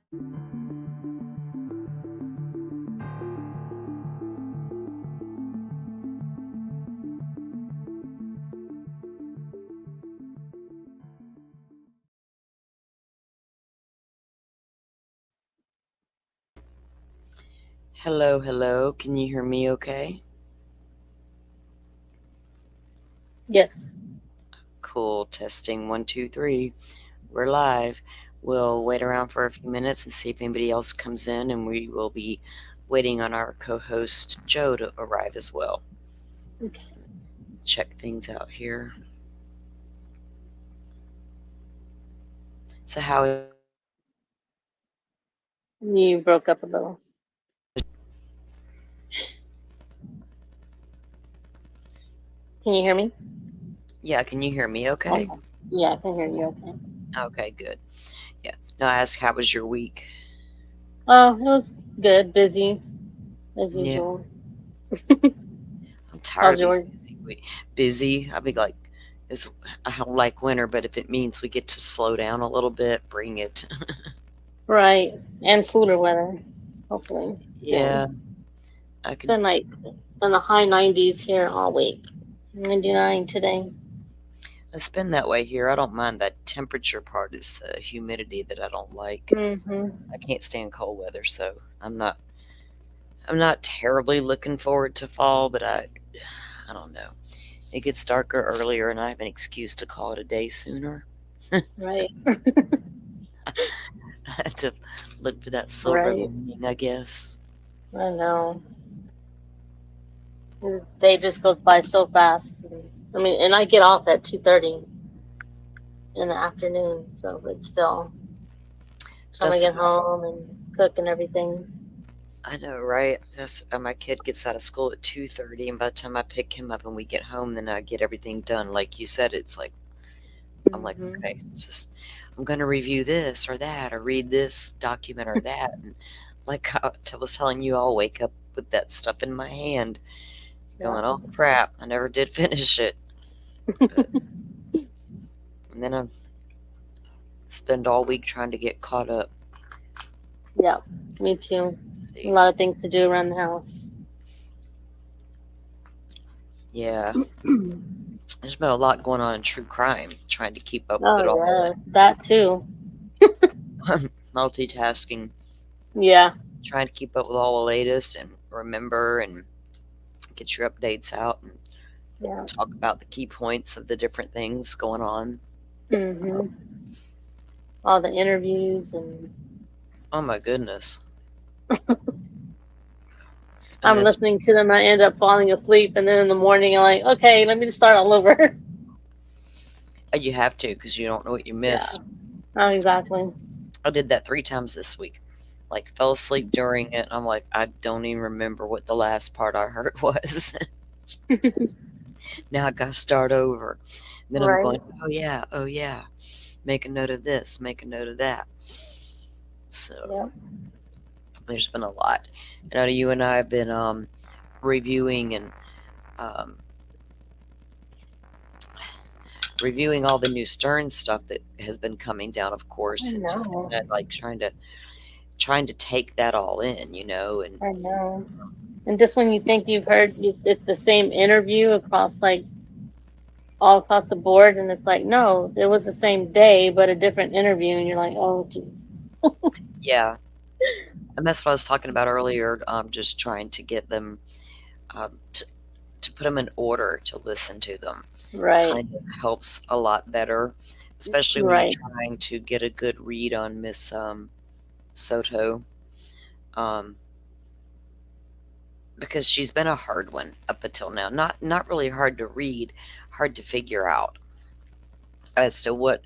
Hello, hello. Can you hear me okay? Yes. Cool. Testing one, two, three. We're live. We'll wait around for a few minutes and see if anybody else comes in, and we will be waiting on our co host Joe to arrive as well. Okay. Check things out here. So, how is You broke up a little. Can you hear me? yeah, can you hear me okay? Okay. Yeah, I can hear you okay. Okay, good. Yeah. Now, I ask, how was your week? Oh, it was good. Busy as Yeah, usual. I'm tired of How's these yours? busy. Busy. I'll be like, it's, I don't like winter, but if it means we get to slow down a little bit, bring it. Right. And cooler weather, hopefully, Yeah, soon. I It's can. been like in the high 90s here all week. 99 today. It's been that way here. I don't mind that temperature part. It's the humidity that I don't like. Mm-hmm. I can't stand cold weather, so I'm not terribly looking forward to fall, but I don't know. It gets darker earlier and I have an excuse to call it a day sooner. Right. I have to look for that silver Right. lining, I guess. I know. The day just goes by so fast. I mean, and I get off at 2:30 in the afternoon, so but still, time I That's get home and cook and everything. I know, right? That's my kid gets out of school at 2:30, and by the time I pick him up and we get home, then I get everything done. Like you said, it's like I'm like, Hmm. okay, it's just I'm gonna review this or that or read this document or that. And like I was telling you, I'll wake up with that stuff in my hand, Yeah. going, "Oh crap, I never did finish it." But and then I spend all week trying to get caught up. Yeah. Me too. Let's A see, lot of things to do around the house. yeah, there's been a lot going on in true crime, trying to keep up with Oh it all yes, that too. and multitasking, Yeah. trying to keep up with all the latest and remember and get your updates out and Yeah. talk about the key points of the different things going on. Hmm. All the interviews and Oh my goodness. And I'm then listening to them. I end up falling asleep, and then in the morning I'm like, okay, let me just start all over. you have to because you don't know what you Yeah. missed. Oh, exactly. I did that 3 times this week. Like, fell asleep during it. And I'm like, I don't even remember what the last part I heard was. Now I got to start over. Then I'm Right. going, oh yeah, oh yeah. Make a note of this, make a note of that. So Yeah. there's been a lot. And I know you and I have been reviewing and um, reviewing all the new Stern stuff that has been coming down, of I course, and just know. kind of like trying to take that all in, and I know. And just when you think you've heard, it's the same interview across like all across the board, and it's like, no, it was the same day, but a different interview, and you're like, oh, geez. yeah, and that's what I was talking about earlier. Just trying to get them to put them in order to listen to them, Right. kind of helps a lot better, especially when you're Right. trying to get a good read on Miss Soto. Um, because she's been a hard one up until now. Not really hard to read, hard to figure out as to what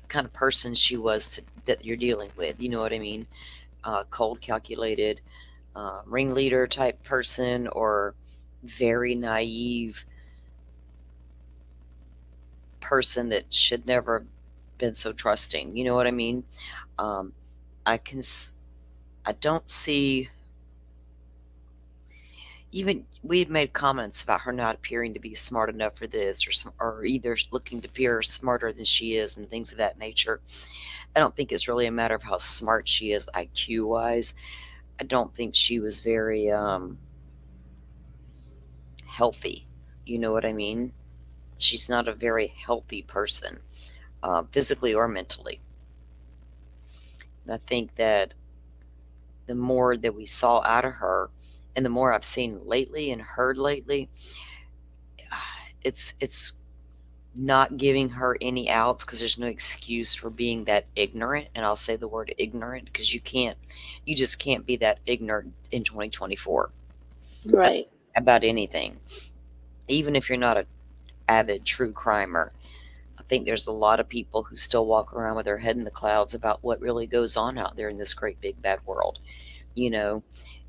kind of person she was that you're dealing with. You know what I mean? Cold, calculated, ringleader type person, or very naive person that should never have been so trusting. You know what I mean? Um, I can. I don't see. even we had made comments about her not appearing to be smart enough for this, or either looking to appear smarter than she is, and things of that nature. I don't think it's really a matter of how smart she is IQ wise. I don't think she was very healthy. You know what I mean? She's not a very healthy person, physically or mentally. And I think that the more that we saw out of her, and the more I've seen lately and heard lately, it's not giving her any outs, because there's no excuse for being that ignorant. And I'll say the word ignorant because you just can't be that ignorant in 2024 Right. about anything, even if you're not a avid true crimer. I think there's a lot of people who still walk around with their head in the clouds about what really goes on out there in this great big bad world, you know.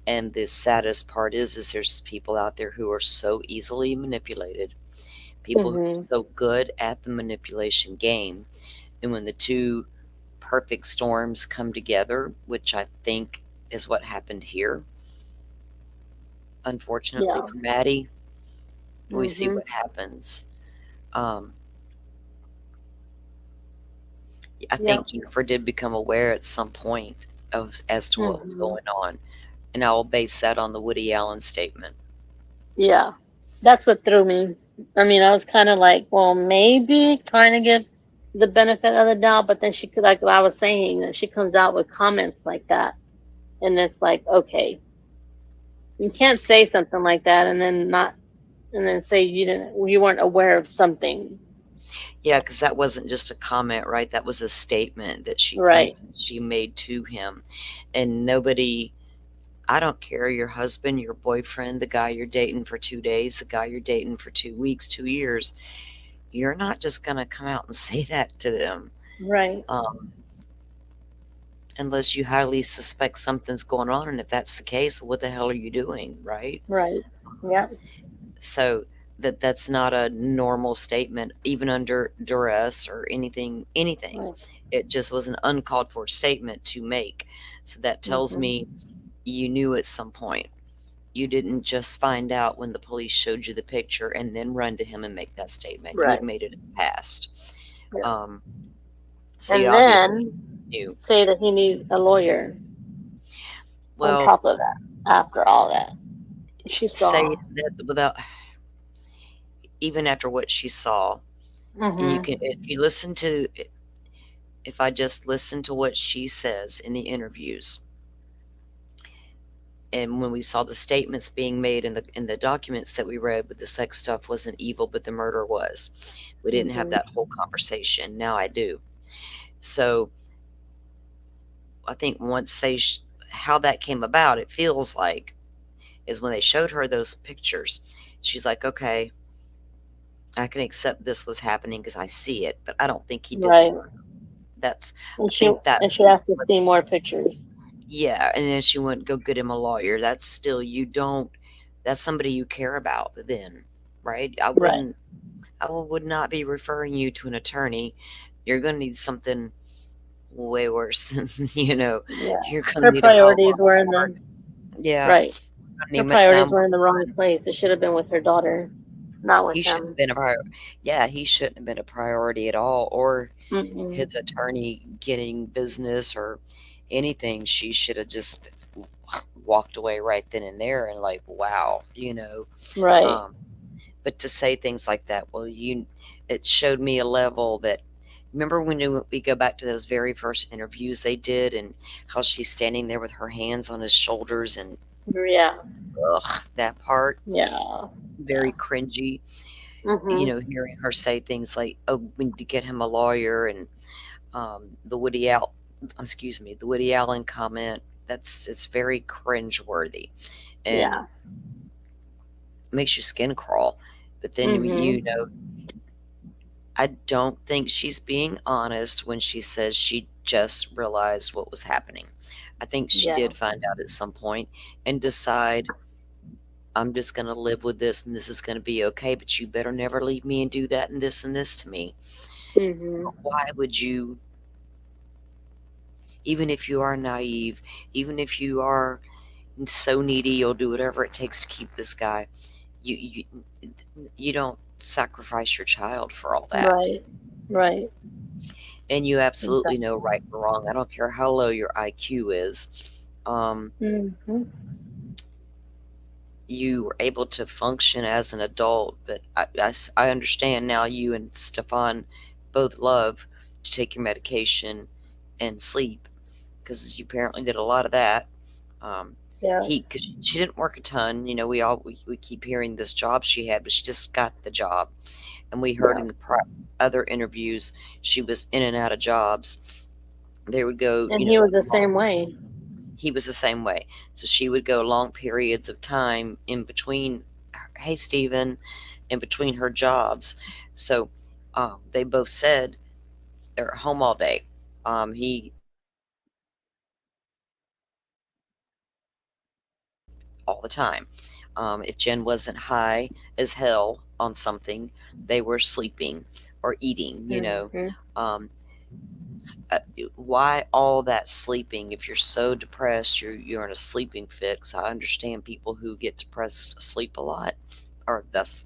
And the saddest part is there's people out there who are so easily manipulated, people who are Mhm. so good at the manipulation game. And when the two perfect storms come together, which I think is what happened here, unfortunately Yeah. for Maddie, we see Mhm. what happens. Um, I Yep. think Jennifer did become aware at some point of as to what was Mhm. going on, and I will base that on the Woody Allen statement. Yeah. That's what threw me. I mean, I was kind of like, well, maybe trying to give the benefit of the doubt, but then she could, like I was saying, that she comes out with comments like that, and it's like, okay, you can't say something like that and then not, and then say you weren't aware of something. Yeah, because that wasn't just a comment, right? That was a statement that she Right. claims that she made to him. And nobody, I don't care, your husband, your boyfriend, the guy you're dating for 2 days, the guy you're dating for 2 weeks, 2 years, you're not just going to come out and say that to them, Right. um, unless you highly suspect something's going on. And if that's the case, what the hell are you doing, right? Right. Yeah. So that's not a normal statement, even under duress or anything. Right. It just was an uncalled for statement to make. So that tells Mhm. me you knew at some point. You didn't just find out when the police showed you the picture and then run to him and make that statement. You had Right. made it in the past. Yeah. Um, so you And obviously then knew. say that he needs a lawyer on Well, top of that. After all that she say saw. that without, even after what she saw, you Mhm. can, if you listen to, if I just listen to what she says in the interviews, and when we saw the statements being made in the documents that we read, with the sex stuff wasn't evil, but the murder was. We didn't have Mhm. that whole conversation. Now I do. So I think once how that came about, it feels like, is when they showed her those pictures. She's like, okay, I can accept this was happening because I see it, but I don't think he did the Right. murder. That's, And I think she that's has to what, see more pictures. yeah. And then she went, go get him a lawyer. That's still, you don't, that's somebody you care about then, right? Right. I would not be referring you to an attorney. You're going to need something way worse than, Yeah. you're going to Her need a hell of a priorities lot were in more. the Yeah. right. Her Now, priorities were in the wrong place. It should have been with her daughter, not with he shouldn't have him. been a priority. Yeah, he shouldn't have been a priority at all, or Mm-mm. his attorney getting business or anything. She should have just walked away right then and there, and like, wow. Right. Um, but to say things like that, well, it showed me a level that, remember when we go back to those very first interviews they did, and how she's standing there with her hands on his shoulders, and Yeah. ugh, that part, Yeah. very Yeah. cringy. Mhm. Hearing her say things like, "Oh, we need to get him a lawyer," and the the Woody Allen comment. It's very cringeworthy, and Yeah. makes your skin crawl. But then Mhm. I don't think she's being honest when she says she just realized what was happening. I think she Yeah. did find out at some point and decide, I'm just going to live with this, and this is going to be okay, but you better never leave me and do that and this to me. Mhm. Why would you, even if you are naive, even if you are, so needy, you'll do whatever it takes to keep this guy. You you don't sacrifice your child for all that. Right. Right. And you absolutely know Exactly. right and wrong. I don't care how low your IQ is. Um, Hmm. you were able to function as an adult, but I understand now you and Stefan both love to take your medication and sleep because you apparently did a lot of that. Um, Yeah. because she didn't work a ton, we keep hearing this job she had, but she just got the job, and we heard Yeah. in the other interviews she was in and out of jobs. They would go, And he was the long. same way. He was the same way. So she would go long periods of time in between, hey, Stephen, in between her jobs. So they both said they're home all day. He all the time. If Jen wasn't high as hell on something, they were sleeping or eating. Hmm. Um, why all that sleeping if you're so depressed you're in a sleeping fit? Because I understand people who get depressed sleep a lot, or that's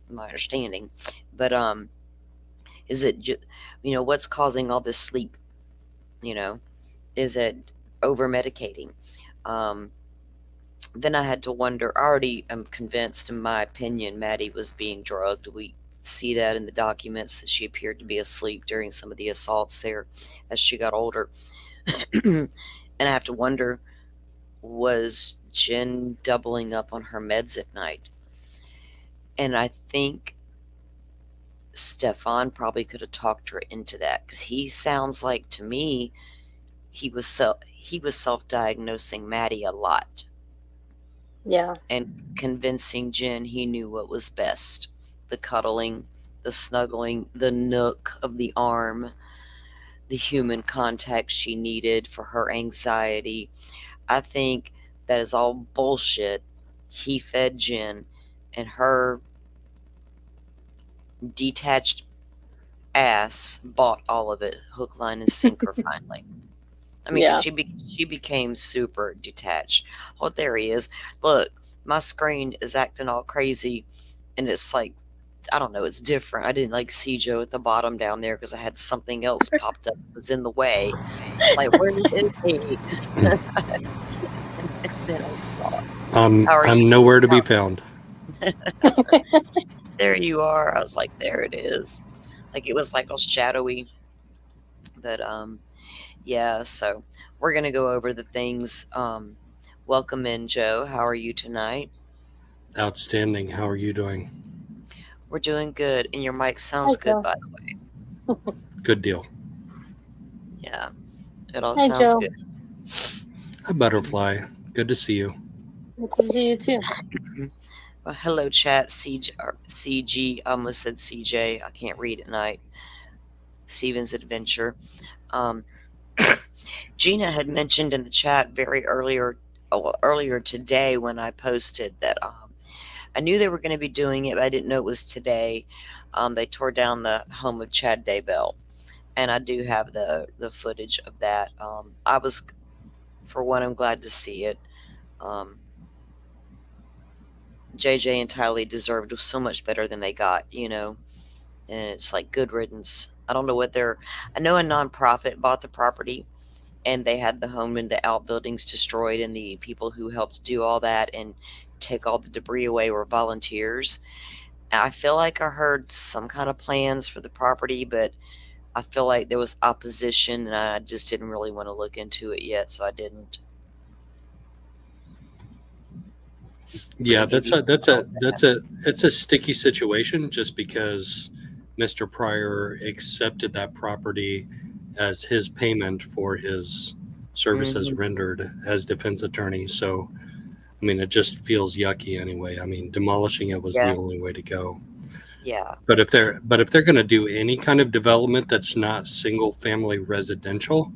my understanding. But is it just, what's causing all this sleep? you know is it over medicating? um then I had to wonder. I already am convinced, in my opinion, Maddie was being drugged. We see that in the documents that she appeared to be asleep during some of the assaults there as she got older. And I have to wonder, was Jen doubling up on her meds at night? And I think Stefan probably could have talked her into that, because he sounds like to me he was self-diagnosing Maddie a lot Yeah. and convincing Jen he knew what was best. The cuddling, the snuggling, the nook of the arm, the human contact she needed for her anxiety. I think that is all bullshit. He fed Jen, and her detached ass bought all of it, hook, line, and sinker. Finally, I mean, 'cause Yeah. she became super detached. Oh, there he is. Look, my screen is acting all crazy, and it's like, I don't know. It's different. I didn't like see Joe at the bottom down there because I had something else popped up that was in the way. Like, where is he? And then I saw. How are I'm you? nowhere to be How, found. there you are. I was like, there it is. Like, it was like all shadowy. But yeah. So we're gonna go over the things. Welcome in, Joe. How are you tonight? Outstanding. How are you doing? We're doing good, and your mic Hi, sounds good, Joe. by the way. Good deal. Yeah, it all Hi, sounds Joe. good. A butterfly. Good to see you. Good to see you too. Well, hello, chat. CG. I almost said CJ. I can't read at night. Steven's Adventure. Um, Gina had mentioned in the chat very earlier today when I posted that I knew they were going to be doing it, but I didn't know it was today. They tore down the home of Chad Daybell, and I do have the footage of that. I was, for one, I'm glad to see it. Um, JJ and Tylee deserved so much better than they got. And it's like, good riddance. I don't know what they're. I know a nonprofit bought the property, and they had the home and the outbuildings destroyed, and the people who helped do all that and take all the debris away were volunteers. I feel like I heard some kind of plans for the property, but I feel like there was opposition, and I just didn't really want to look into it yet, so I didn't. But Yeah, maybe it's a sticky situation just because Mr. Pryor accepted that property as his payment for his services hmm rendered as defense attorney. So, I mean, it just feels yucky anyway. I mean, demolishing it was the yeah, only way to go. yeah, But if they're going to do any kind of development that's not single family residential,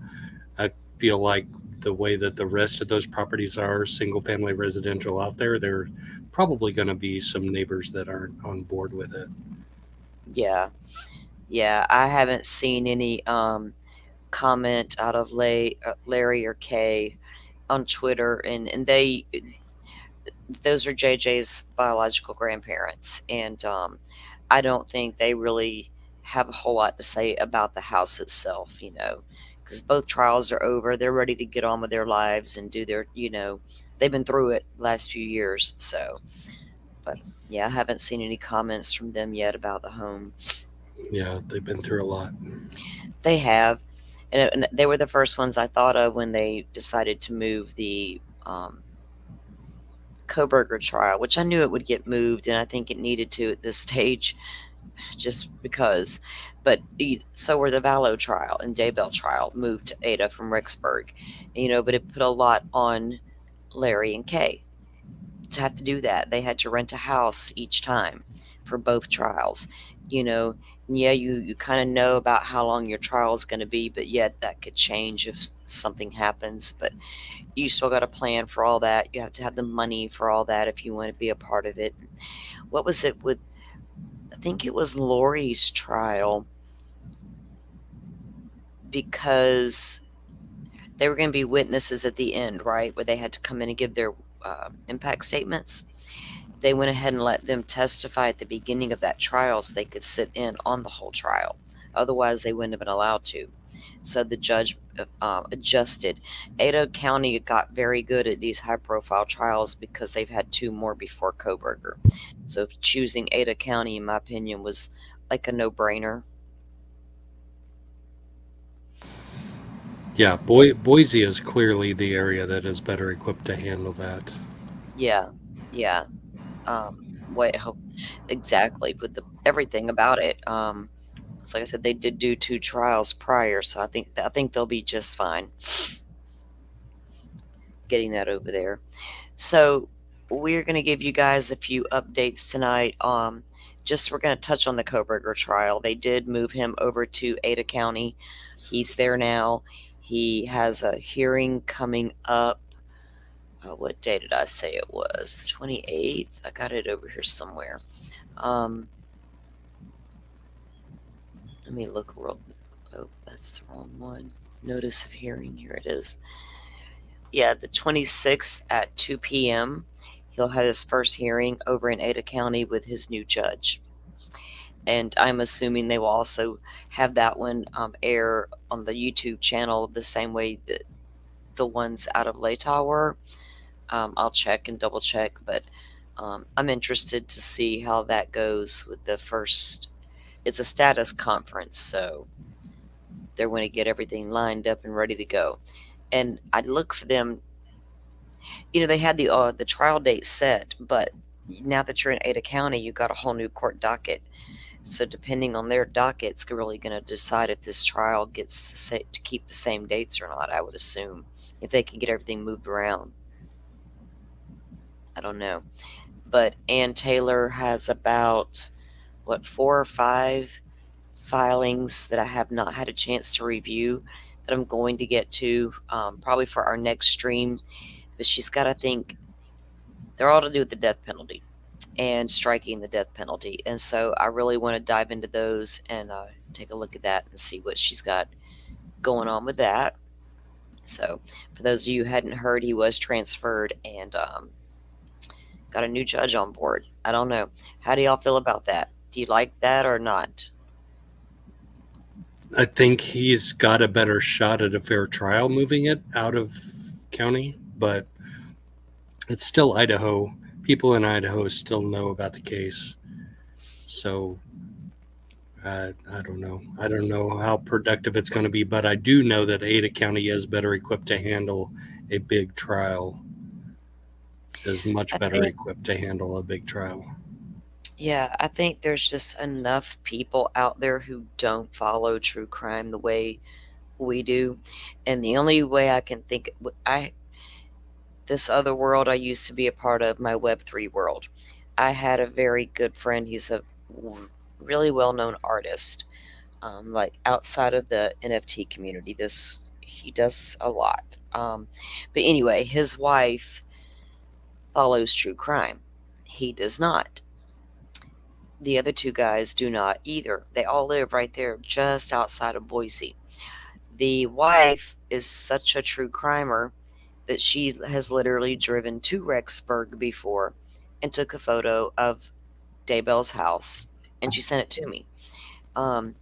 I feel like the way that the rest of those properties are single family residential out there, there are probably going to be some neighbors that aren't on board with it. yeah, yeah. I haven't seen any comment out of Larry or Kay on Twitter, and they those are JJ's biological grandparents, and I don't think they really have a whole lot to say about the house itself, because both trials are over. They're ready to get on with their lives and do their, they've been through it last few years. So, but yeah, I haven't seen any comments from them yet about the home. Yeah, they've been through a lot. They have, and they were the first ones I thought of when they decided to move the Koberger trial, which I knew it would get moved, and I think it needed to at this stage, just because. But so were the Vallow trial and Daybell trial moved to Ada from Rexburg, but it put a lot on Larry and Kay to have to do that. They had to rent a house each time for both trials, you know. And yeah, you kind of know about how long your trial is going to be, but yet that could change if something happens. But you still got to plan for all that. You have to have the money for all that if you want to be a part of it. What was it with? I think it was Lori's trial because they were going to be witnesses at the end, right? Where they had to come in and give their impact statements. They went ahead and let them testify at the beginning of that trial so they could sit in on the whole trial. Otherwise, they wouldn't have been allowed to. So the judge adjusted. Ada County got very good at these high profile trials because they've had two more before Koberger. So choosing Ada County, in my opinion, was like a no brainer. Yeah, Boise is clearly the area that is better equipped to handle that. Yeah, yeah. What exactly with everything about it. So like I said, they did do two trials prior, so I think they'll be just fine getting that over there. So we're going to give you guys a few updates tonight. Just we're going to touch on the Koberger trial. They did move him over to Ada County. He's there now. He has a hearing coming up. What day did I say it was? The 28th. I got it over here somewhere. Um, Let me look real. Oh, that's the wrong one. Notice of hearing. Here it is. Yeah, the 26th at 2 p.m. He'll have his first hearing over in Ada County with his new judge. And I'm assuming they will also have that one air on the YouTube channel the same way that the ones out of Latah were. I'll check and double check, but I'm interested to see how that goes with the first. It's a status conference, so they're going to get everything lined up and ready to go. And I'd look for them. They had the trial date set, but now that you're in Ada County, you got a whole new court docket. So depending on their docket, it's really going to decide if this trial gets to keep the same dates or not. I would assume if they can get everything moved around. I don't know, but Ann Taylor has about 4 or 5 filings that I have not had a chance to review that I'm going to get to probably for our next stream. But she's got, I think, they're all to do with the death penalty and striking the death penalty. And so I really want to dive into those and take a look at that and see what she's got going on with that. So for those of you who hadn't heard, he was transferred and got a new judge on board. I don't know. How do y'all feel about that? Do you like that or not? I think he's got a better shot at a fair trial moving it out of county, but it's still Idaho. People in Idaho still know about the case. So I don't know. I don't know how productive it's going to be, but I do know that Ada County is better equipped to handle a big trial. Is much I better think, equipped to handle a big trial. yeah, I think there's just enough people out there who don't follow true crime the way we do. And the only way I can think, this other world I used to be a part of, my Web3 world, I had a very good friend. He's a really well known artist, like outside of the NFT community. He does a lot. But anyway, his wife follows true crime. He does not. The other two guys do not either. They all live right there just outside of Boise. The wife is such a true crimer that she has literally driven to Rexburg before and took a photo of Daybell's house, and she sent it to me. Um,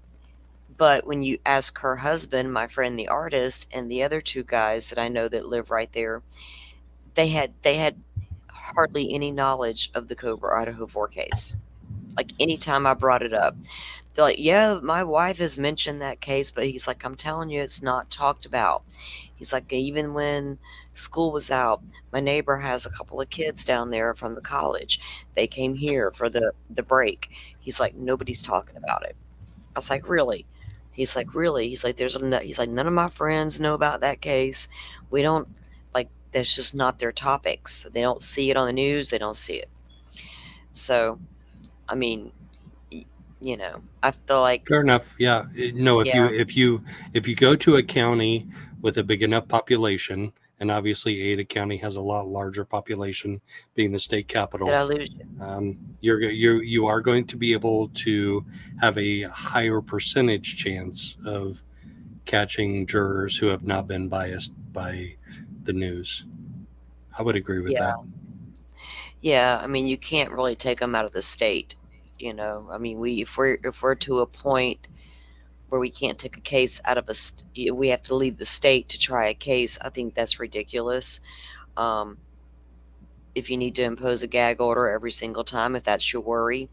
but when you ask her husband, my friend the artist, and the other two guys that I know that live right there, they had hardly any knowledge of the Cobra Idaho 4 case. Like anytime I brought it up, they're like, "Yeah, my wife has mentioned that case," but he's like, "I'm telling you, it's not talked about." He's like, "Even when school was out, my neighbor has a couple of kids down there from the college. They came here for the break." He's like, "Nobody's talking about it." I was like, "Really?" He's like, "Really?" He's like, he's like, "None of my friends know about that case. We don't like that's just not their topics. They don't see it on the news. They don't see it." So, I mean, y- I feel like, Fair enough. Yeah. No, if you yeah, if you if you go to a county with a big enough population, and obviously Ada County has a lot larger population, being the state did capital, I lose you? you are going to be able to have a higher percentage chance of catching jurors who have not been biased by the news. I would agree with Yeah. that. Yeah, I mean, you can't really take them out of the state, I mean, if we're to a point where we can't take a case out of we have to leave the state to try a case. I think that's ridiculous. Um, if you need to impose a gag order every single time, if that's your worry,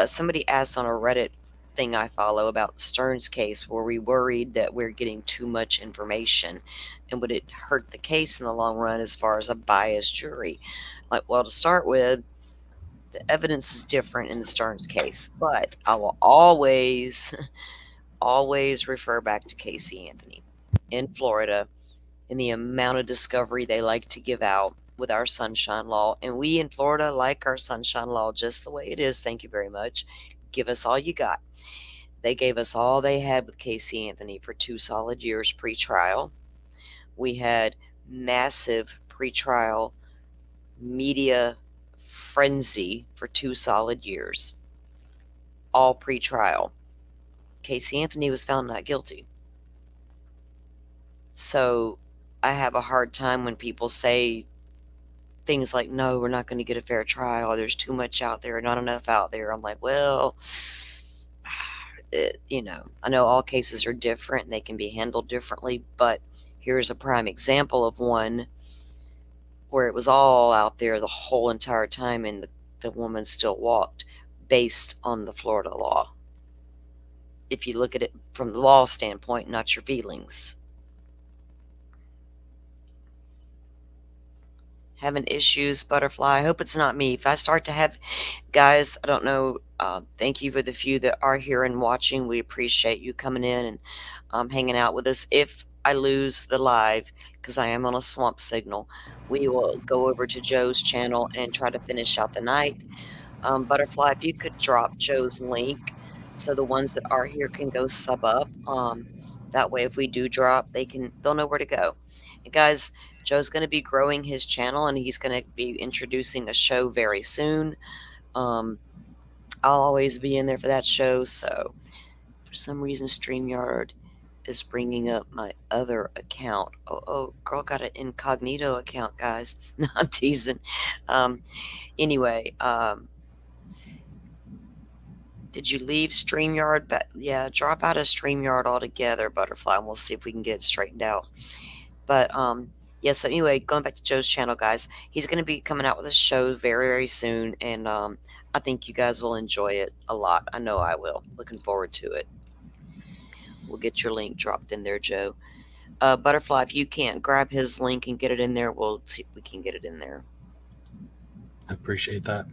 somebody asked on a Reddit thing I follow about Stern's case, were we worried that we're getting too much information, and would it hurt the case in the long run as far as a biased jury? Like, well, to start with, the evidence is different in the Stearns case, but I will always, always refer back to Casey Anthony in Florida and the amount of discovery they like to give out with our sunshine law. And we in Florida like our sunshine law just the way it is. Thank you very much. Give us all you got. They gave us all they had with Casey Anthony for 2 solid years pre-trial. We had massive pre-trial media frenzy for 2 solid years, all pre-trial. Casey Anthony was found not guilty. So I have a hard time when people say things like, "No, we're not going to get a fair trial. There's too much out there, not enough out there." I'm like, well, I know all cases are different and they can be handled differently, but here's a prime example of one where it was all out there the whole entire time and the woman still walked based on the Florida law. If you look at it from the law standpoint, not your feelings. Having issues, Butterfly. I hope it's not me. If I start to have, guys, I don't know. Thank you for the few that are here and watching. We appreciate you coming in and hanging out with us. If I lose the live, because I am on a swamp signal, we will go over to Joe's channel and try to finish out the night. Butterfly, if you could drop Joe's link so the ones that are here can go sub up. That way, if we do drop, they'll know where to go. And guys, Joe's going to be growing his channel and he's going to be introducing a show very soon. Um, I'll always be in there for that show. So for some reason, StreamYard is bringing up my other account. Oh, girl got an incognito account, guys. No, I'm teasing. Anyway, did you leave StreamYard? Yeah, drop out of StreamYard altogether, Butterfly, and we'll see if we can get it straightened out. But yeah, so anyway, going back to Joe's channel, guys, he's going to be coming out with a show very, very soon, and I think you guys will enjoy it a lot. I know I will. Looking forward to it. We'll get your link dropped in there, Joe. Butterfly, if you can't grab his link and get it in there, we'll see if we can get it in there. I appreciate that.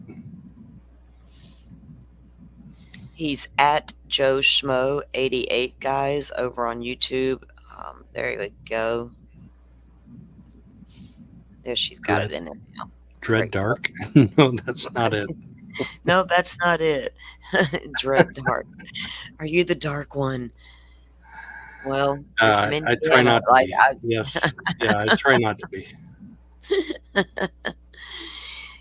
He's at Joe Schmo 88, guys, over on YouTube. There we go. There, she's got Dread, it in there now. Dread Great. Dark. No, that's not it. No, that's not it. Dread Dark. Are you the dark one? Well, you're from I try Indiana. not to Like, be. Yes. Yeah, I try not to be.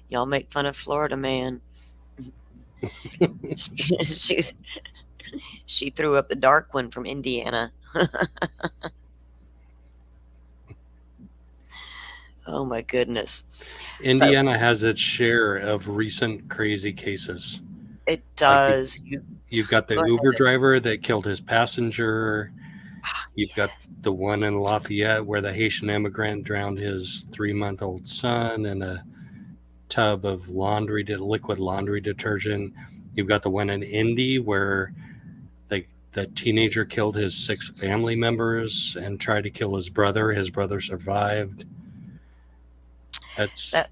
y'all make fun of Florida man. She's she threw up the dark one from Indiana. Oh my goodness. So Indiana has its share of recent crazy cases. it Like does. You you've got the go Uber ahead. driver that killed his passenger. Ah, You've got yes. the one in Lafayette where the Haitian immigrant drowned his 3 month old son in a tub of liquid laundry detergent. You've got the one in Indy where the teenager killed his 6 family members and tried to kill his brother. His brother survived. That That's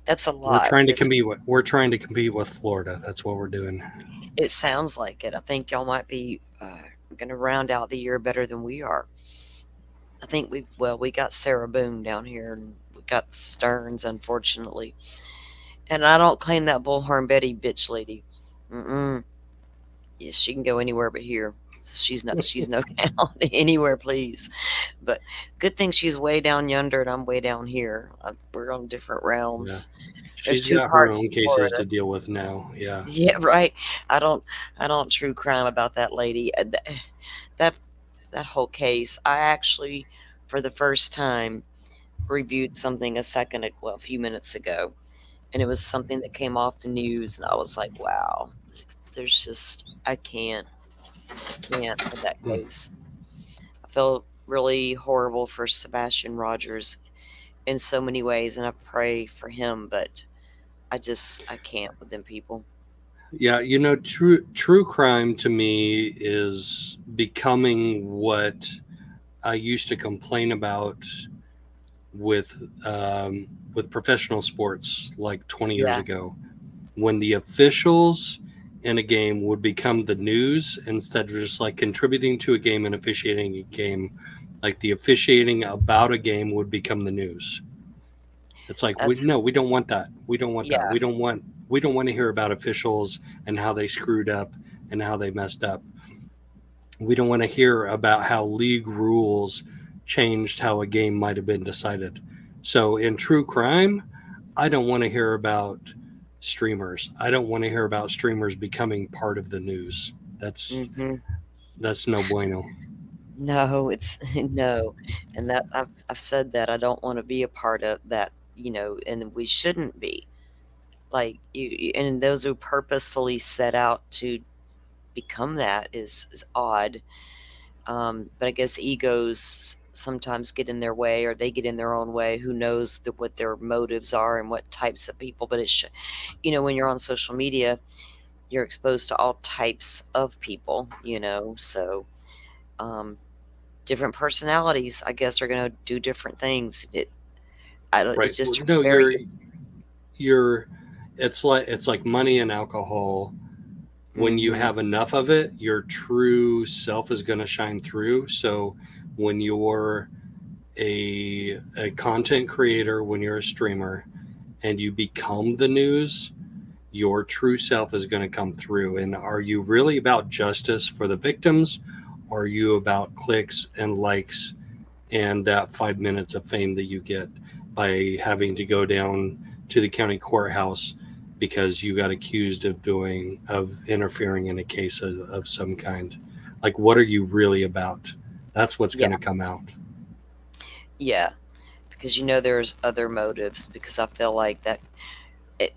that's a we're lot. trying to compete. We're trying to compete with Florida. That's what we're doing. It sounds like it. I think y'all might be going to round out the year better than we are. I think we got Sarah Boone down here, and we got Stearns, unfortunately. And I don't claim that Bullhorn Betty bitch lady. Mm-mm. Yes, she can go anywhere but here. So she's no count anywhere, please. But good thing she's way down yonder and I'm way down here. We're on different Yeah, realms. There's she's two got her parts own to cases Florida. to deal with now. Yeah, Yeah, right. I don't I don't true crime about that lady. That that whole case, I actually for the first time reviewed something a few minutes ago, and it was something that came off the news, and I was like, wow, there's just I can't with that mm. case. I feel really horrible for Sebastian Rogers in so many ways, and I pray for him, but I can't with them people. Yeah. True crime to me is becoming what I used to complain about with professional sports like 20 years Yeah, ago, when the officials in a game would become the news instead of just like contributing to a game and officiating a game. Like the officiating about a game would become the news. It's like that's we don't want that. We don't want that. yeah, We don't want to hear about officials and how they screwed up and how they messed up. We don't want to hear about how league rules changed how a game might have been decided. So in true crime, I don't want to hear about streamers. I don't want to hear about streamers becoming part of the news. hmm That's no bueno. no, it's no, and that I've said that I don't want to be a part of that, and we shouldn't be. Like and those who purposefully set out to become that is odd. But I guess egos sometimes get in their way, or they get in their own way. Who knows what their motives are and what types of people? But when you're on social media, you're exposed to all types of people. So um, different personalities, I guess, are going to do different things. I don't. Right. It's just No, very. you're it's like money and alcohol. When you Mm-hmm. have enough of it, your true self is going to shine through. So when you're a content creator, when you're a streamer and you become the news, your true self is going to come through. And are you really about justice for the victims? Or are you about clicks and likes and that 5 minutes of fame that you get by having to go down to the county courthouse because you got accused of interfering in a case of some kind? Like, what are you really about? That's what's going Yeah, to come out. yeah, because there's other motives. Because I feel like that it,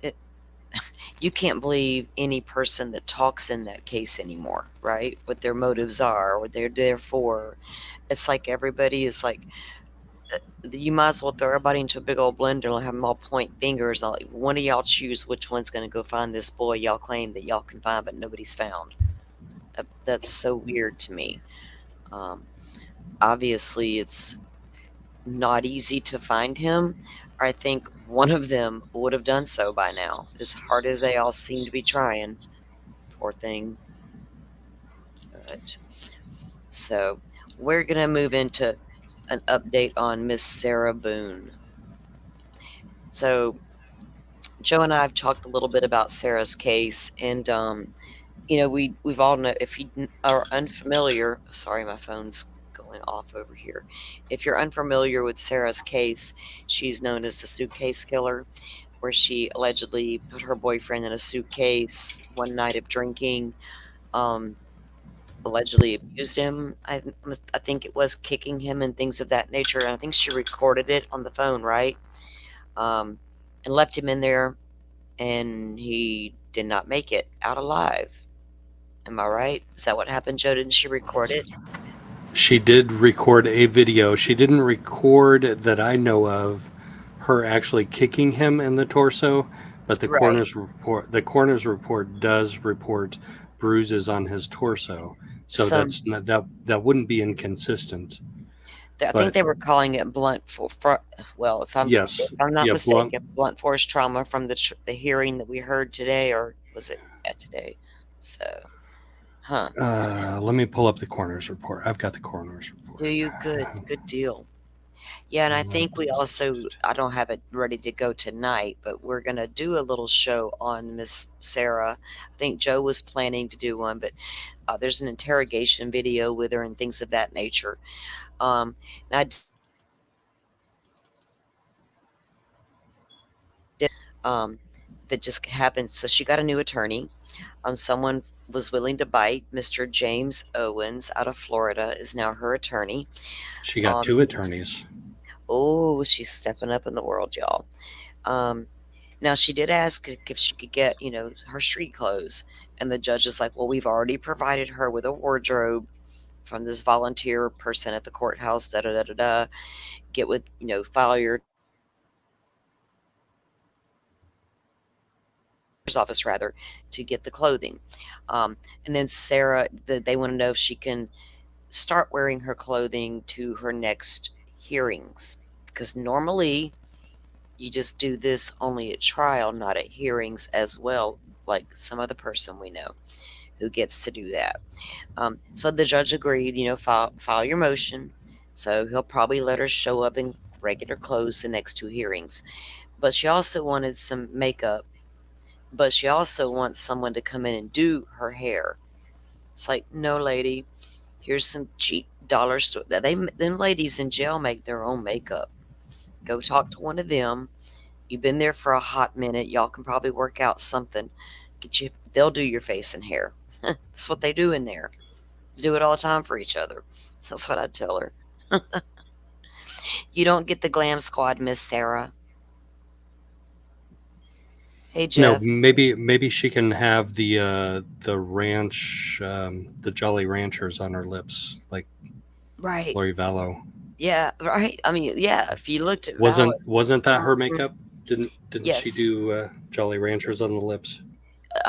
it you can't believe any person that talks in that case anymore, right? What their motives are, what they're there for. It's like everybody is like, you might as well throw everybody into a big old blender and have them all point fingers. And like, one of y'all choose which one's going to go find this boy y'all claim that y'all can find, but nobody's found. That's so weird to me. Um, Obviously, it's not easy to find him. I think one of them would have done so by now, as hard as they all seem to be trying. Poor thing. But so we're gonna move into an update on Miss Sarah Boone. So Joe and I have talked a little bit about Sarah's case, and we've all know if you are unfamiliar. Sorry, my phone's going off over here. If you're unfamiliar with Sarah's case, she's known as the suitcase killer, where she allegedly put her boyfriend in a suitcase one night of drinking. Um, allegedly abused him. I think it was kicking him and things of that nature. And I think she recorded it on the phone, right? Um, and left him in there, and he did not make it out alive. Am I right? Is that what happened, Joe? Didn't she record it? She did record a video. She didn't record that I know of her actually kicking him in the torso, but Right. the coroner's report does report bruises on his torso. So Some, that's not, that wouldn't be inconsistent. I think But they were calling it well, if yes, I'm not yeah, blunt. mistaken, blunt force trauma from the hearing that we heard today, or was it today? So, huh? Let me pull up the coroner's report. I've got the coroner's Do report. you good deal? Yeah, and I think we also, I don't have it ready to go tonight, but we're gonna do a little show on Miss Sarah. I think Joe was planning to do one, but there's an interrogation video with her and things of that nature. Um, and I did um, that just happened. So she got a new attorney. Someone was willing to bite. Mr. James Owens out of Florida is now her attorney. She got two He's, attorneys. oh, she's stepping up in the world, y'all. Um, Now she did ask if she could get, her street clothes, and the judge is like, "Well, we've already provided her with a wardrobe from this volunteer person at the courthouse. Da da da da da. Get with, file your office rather to get the clothing." And then Sarah, they want to know if she can start wearing her clothing to her next hearings, because normally you just do this only at trial, not at hearings as well, like some other person we know who gets to do that. So the judge agreed, file your motion. So he'll probably let her show up in regular clothes the next two hearings. But she also wanted some makeup, but she also wants someone to come in and do her hair. It's like, no, lady, here's some cheap dollar store. Them ladies in jail make their own makeup. Go talk to one of them. You've been there for a hot minute. Y'all can probably work out something. Get you. They'll do your face and hair. That's what they do in there. They do it all the time for each other. That's what I'd tell her. You don't get the glam squad, Miss Sarah. Hey, No, Jeff. maybe she can have the ranch, the Jolly Ranchers on her lips, like Right. Lori Vallow. Yeah. Right. I mean, yeah. If you looked at Val, Wasn't that her mhm, makeup? Didn't she yes. do Jolly Ranchers on the lips?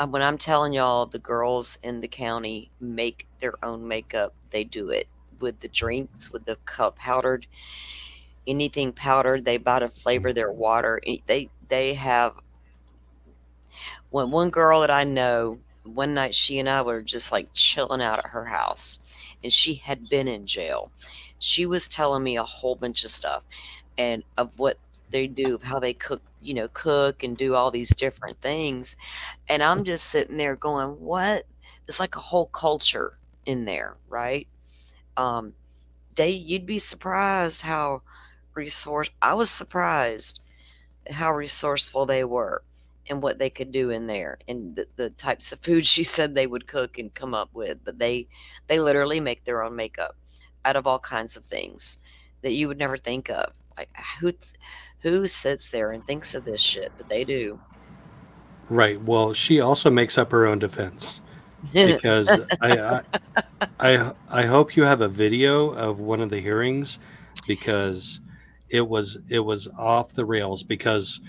When I'm telling y'all, the girls in the county make their own makeup. They do it with the drinks, with the powdered, anything powdered. They buy to flavor their water. They have one girl that I know. One night, she and I were just like chilling out at her house, and she had been in jail. She was telling me a whole bunch of stuff and of what they do, how they cook and do all these different things. And I'm just sitting there going, what? It's like a whole culture in there, right? Um, you'd be surprised how I was surprised how resourceful they were and what they could do in there and the types of food she said they would cook and come up with. But they literally make their own makeup out of all kinds of things that you would never think of. Like, who sits there and thinks of this shit? But they do. Right. Well, she also makes up her own defense because I hope you have a video of one of the hearings because it was off the rails because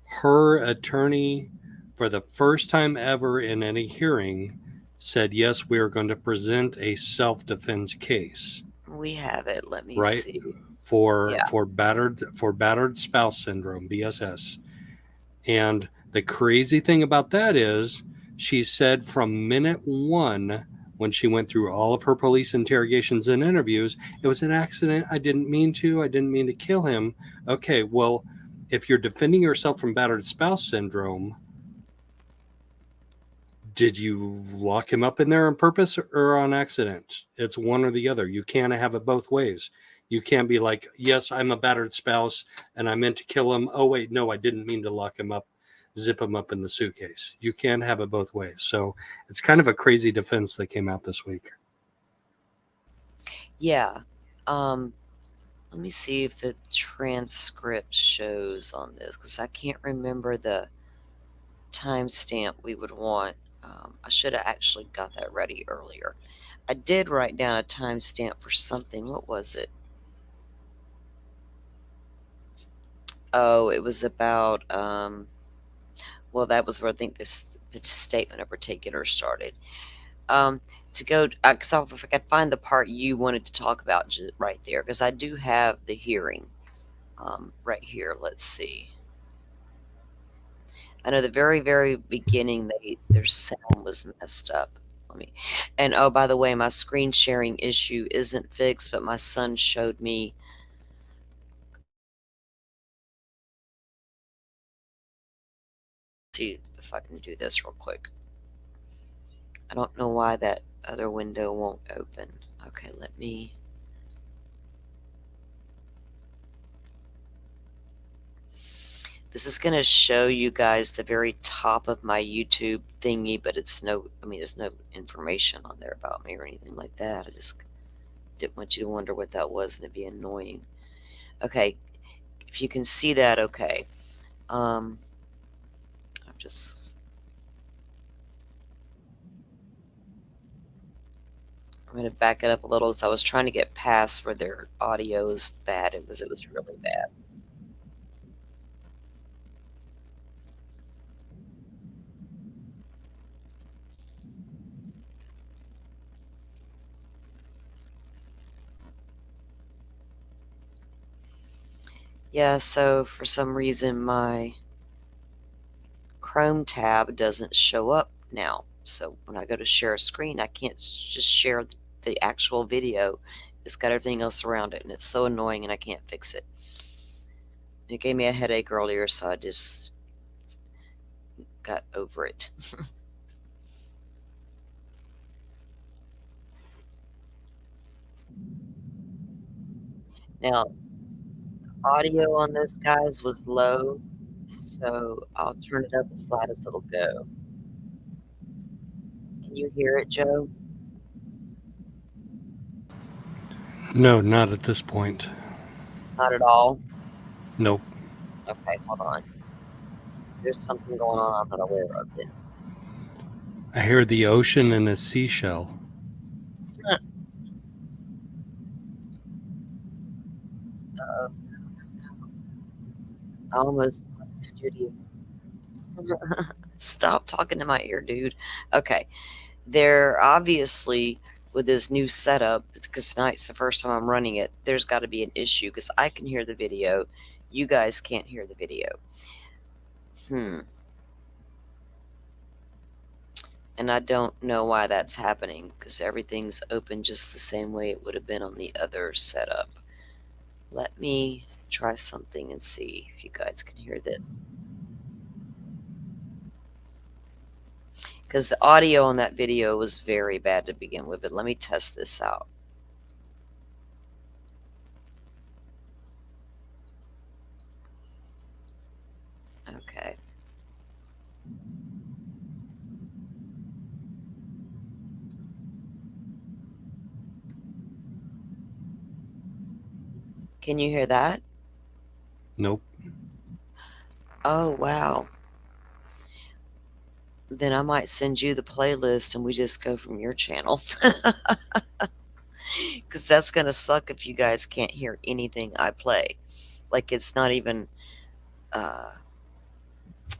her attorney for the first time ever in any hearing said yes, we are going to present a self-defense case, We have it. Let me right, see. for Yeah, battered spouse syndrome, BSS. And the crazy thing about that is she said from minute one, when she went through all of her police interrogations and interviews, it was an accident. I didn't mean to. I didn't mean to kill him. Okay, well, if you're defending yourself from battered spouse syndrome, did you lock him up in there on purpose or on accident? It's one or the other. You can't have it both ways. You can't be like, yes, I'm a battered spouse and I meant to kill him. Oh, wait, no, I didn't mean to lock him up, zip him up in the suitcase. You can't have it both ways. So it's kind of a crazy defense that came out this week. Yeah. Um, let me see if the transcript shows on this because I can't remember the timestamp we would want. I should have actually got that ready earlier. I did write down a timestamp for something. What was it? Oh, it was about, well, that was where I think this statement in particular started. Um, to go, because if I could find the part you wanted to talk about right there, because I do have the hearing right here. Let's see. I know the very, very beginning, their sound was messed up. Let me, and oh, by the way, my screen sharing issue isn't fixed, but my son showed me. See if I can do this real quick. I don't know why that other window won't open. Okay, let me. This is going to show you guys the very top of my YouTube thingy, but it's no, I mean, there's no information on there about me or anything like that. I just didn't want you to wonder what that was and it'd be annoying. Okay, if you can see that, okay. I'm just, I'm going to back it up a little. So I was trying to get past where their audio is bad. It was really bad. Yeah, so for some reason my Chrome tab doesn't show up now. So when I go to share a screen, I can't just share the actual video. It's got everything else around it, and it's so annoying, and I can't fix it. It gave me a headache earlier, so I just got over it. Now, audio on this, guys, was low, so I'll turn it up as loud as it'll go. Can you hear it, Joe? No, not at this point. Not at all? Nope. Okay, hold on. There's something going on I'm not aware of then. I hear the ocean and a seashell. I almost left the studio. Stop talking to my ear, dude. Okay. They're obviously with this new setup, because tonight's the first time I'm running it, there's got to be an issue because I can hear the video. You guys can't hear the video. And I don't know why that's happening because everything's open just the same way it would have been on the other setup. Let me try something and see if you guys can hear this. Because the audio on that video was very bad to begin with, but let me test this out. Okay. Can you hear that? Nope. Oh, wow. Then I might send you the playlist and we just go from your channel. Because that's going to suck if you guys can't hear anything I play. Like, it's not even, uh,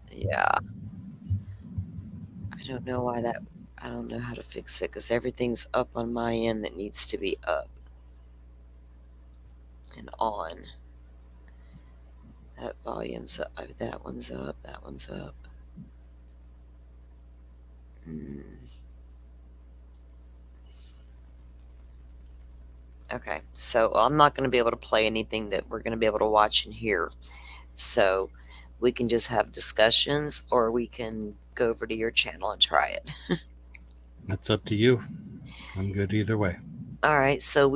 yeah. I don't know why that, I don't know how to fix it because everything's up on my end that needs to be up and on. That volume's up, that one's up, that one's up. Okay, so I'm not going to be able to play anything that we're going to be able to watch and hear. So we can just have discussions or we can go over to your channel and try it. That's up to you. I'm good either way. All right, so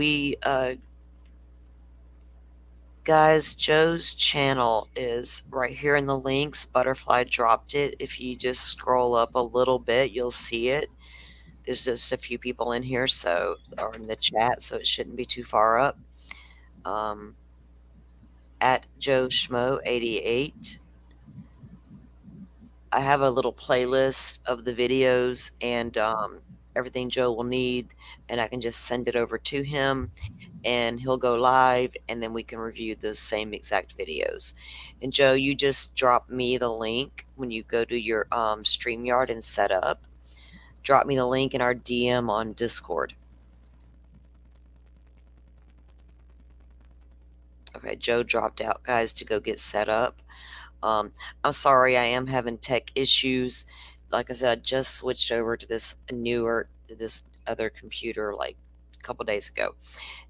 guys, Joe's channel is right here in the links. Butterfly dropped it. If you just scroll up a little bit, you'll see it. There's just a few people in here, or in the chat, so it shouldn't be too far up. At Joe Schmo 88. I have a little playlist of the videos and everything Joe will need, and I can just send it over to him, and he'll go live, and then we can review the same exact videos. And Joe, you just drop me the link when you go to your StreamYard and set up. Drop me the link in our DM on Discord. Okay, Joe dropped out, guys, to go get set up. I'm sorry, I am having tech issues. Like I said, I just switched over to this other computer like a couple days ago.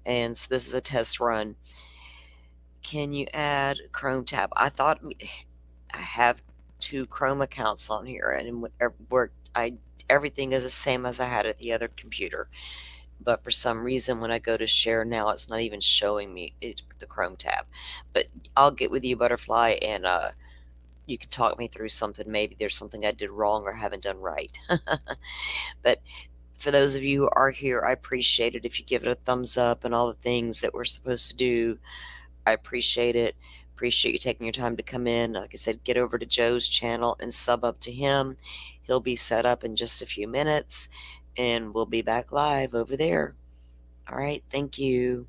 And so this is a test run. Can you add Chrome tab? I thought I have 2 Chrome accounts on here, and it worked. Everything is the same as I had at the other computer. But for some reason, when I go to share now, it's not even showing me the Chrome tab. But I'll get with you, Butterfly, and you can talk me through something. Maybe there's something I did wrong or haven't done right. But for those of you who are here, I appreciate it if you give it a thumbs up and all the things that we're supposed to do. I appreciate it. Appreciate you taking your time to come in. Like I said, get over to Joe's channel and sub up to him. He'll be set up in just a few minutes, and we'll be back live over there. All right. Thank you.